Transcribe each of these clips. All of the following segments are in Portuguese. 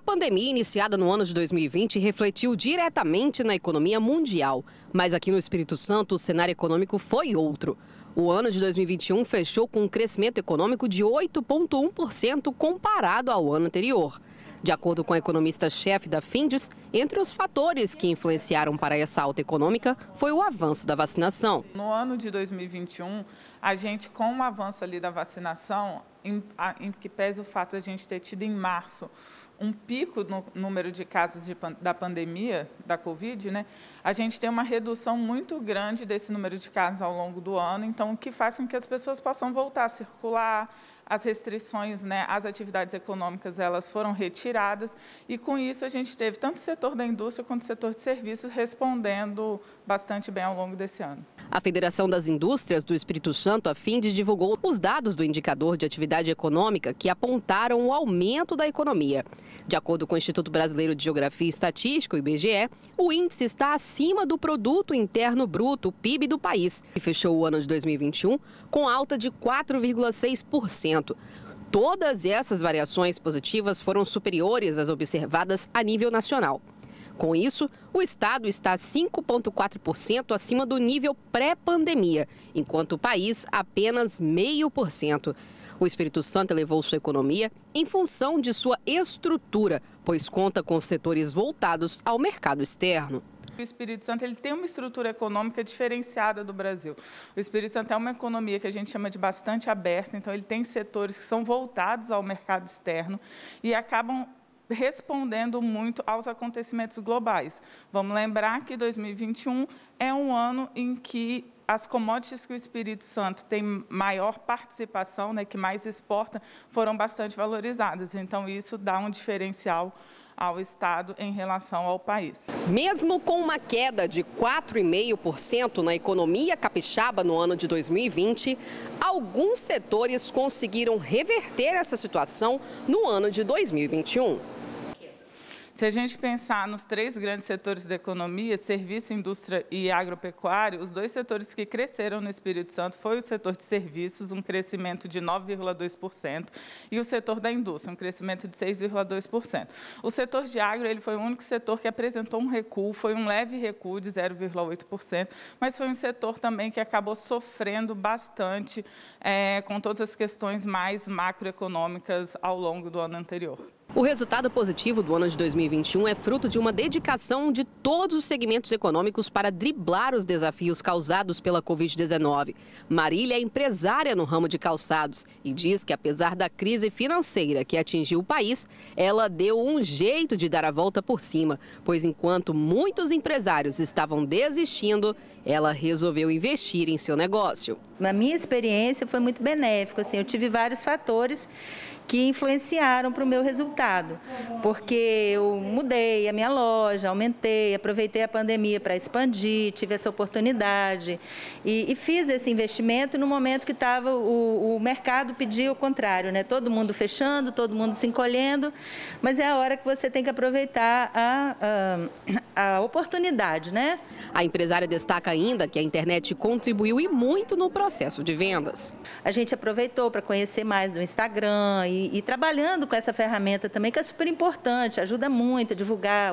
pandemia iniciada no ano de 2020 refletiu diretamente na economia mundial. Mas aqui no Espírito Santo, o cenário econômico foi outro. O ano de 2021 fechou com um crescimento econômico de 8,1% comparado ao ano anterior. De acordo com a economista-chefe da Findes, entre os fatores que influenciaram para essa alta econômica foi o avanço da vacinação. No ano de 2021, a gente, com o avanço ali da vacinação, em que pese o fato de a gente ter tido em março um pico no número de casos da pandemia, da Covid, né? A gente tem uma redução muito grande desse número de casos ao longo do ano, então o que faz com que as pessoas possam voltar a circular, as restrições, né, às atividades econômicas, elas foram retiradas e com isso a gente teve tanto o setor da indústria quanto o setor de serviços respondendo bastante bem ao longo desse ano. A Federação das Indústrias do Espírito Santo, a Findes, divulgou os dados do indicador de atividade econômica que apontaram o aumento da economia. De acordo com o Instituto Brasileiro de Geografia e Estatística, o IBGE, o índice está acima do Produto Interno Bruto, o PIB do país, e fechou o ano de 2021 com alta de 4,6%. Todas essas variações positivas foram superiores às observadas a nível nacional. Com isso, o estado está 5,4% acima do nível pré-pandemia, enquanto o país apenas 0,5%. O Espírito Santo elevou sua economia em função de sua estrutura, pois conta com setores voltados ao mercado externo. O Espírito Santo ele tem uma estrutura econômica diferenciada do Brasil. O Espírito Santo é uma economia que a gente chama de bastante aberta, então ele tem setores que são voltados ao mercado externo e acabam respondendo muito aos acontecimentos globais. Vamos lembrar que 2021 é um ano em que as commodities que o Espírito Santo tem maior participação, né, que mais exporta, foram bastante valorizadas. Então, isso dá um diferencial ao Estado em relação ao país. Mesmo com uma queda de 4,5% na economia capixaba no ano de 2020, alguns setores conseguiram reverter essa situação no ano de 2021. Se a gente pensar nos três grandes setores da economia, serviço, indústria e agropecuário, os dois setores que cresceram no Espírito Santo foi o setor de serviços, um crescimento de 9,2%, e o setor da indústria, um crescimento de 6,2%. O setor de agro ele foi o único setor que apresentou um recuo, foi um leve recuo de 0,8%, mas foi um setor também que acabou sofrendo bastante com todas as questões mais macroeconômicas ao longo do ano anterior. O resultado positivo do ano de 2021 é fruto de uma dedicação de todos os segmentos econômicos para driblar os desafios causados pela Covid-19. Marília é empresária no ramo de calçados e diz que, apesar da crise financeira que atingiu o país, ela deu um jeito de dar a volta por cima, pois enquanto muitos empresários estavam desistindo, ela resolveu investir em seu negócio. Na minha experiência foi muito benéfico, assim, eu tive vários fatores que influenciaram para o meu resultado, porque eu mudei a minha loja, aumentei, aproveitei a pandemia para expandir, tive essa oportunidade e fiz esse investimento no momento que estava o mercado pedia o contrário, né? Todo mundo fechando, todo mundo se encolhendo, mas é a hora que você tem que aproveitar a oportunidade, né? A empresária destaca ainda que a internet contribuiu e muito no processo de vendas. A gente aproveitou para conhecer mais do Instagram e trabalhando com essa ferramenta também, que é super importante, ajuda muito a divulgar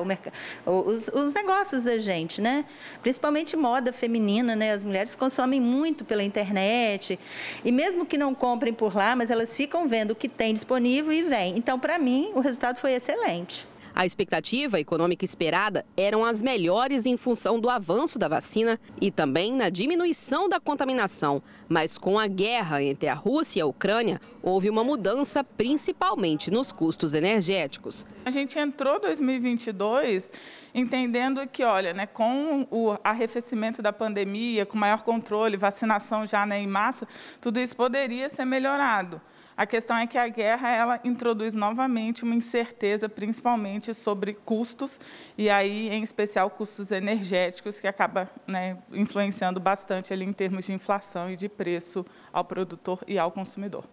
os negócios da gente, né? Principalmente moda feminina, né? As mulheres consomem muito pela internet e mesmo que não comprem por lá, mas elas ficam vendo o que tem disponível e vêm. Então, para mim, o resultado foi excelente. A expectativa econômica esperada eram as melhores em função do avanço da vacina e também na diminuição da contaminação. Mas com a guerra entre a Rússia e a Ucrânia, houve uma mudança principalmente nos custos energéticos. A gente entrou em 2022 entendendo que, olha, né, com o arrefecimento da pandemia, com maior controle, vacinação já, né, em massa, tudo isso poderia ser melhorado. A questão é que a guerra ela introduz novamente uma incerteza, principalmente sobre custos, e aí, em especial, custos energéticos, que acaba, né, influenciando bastante ali em termos de inflação e de preço ao produtor e ao consumidor.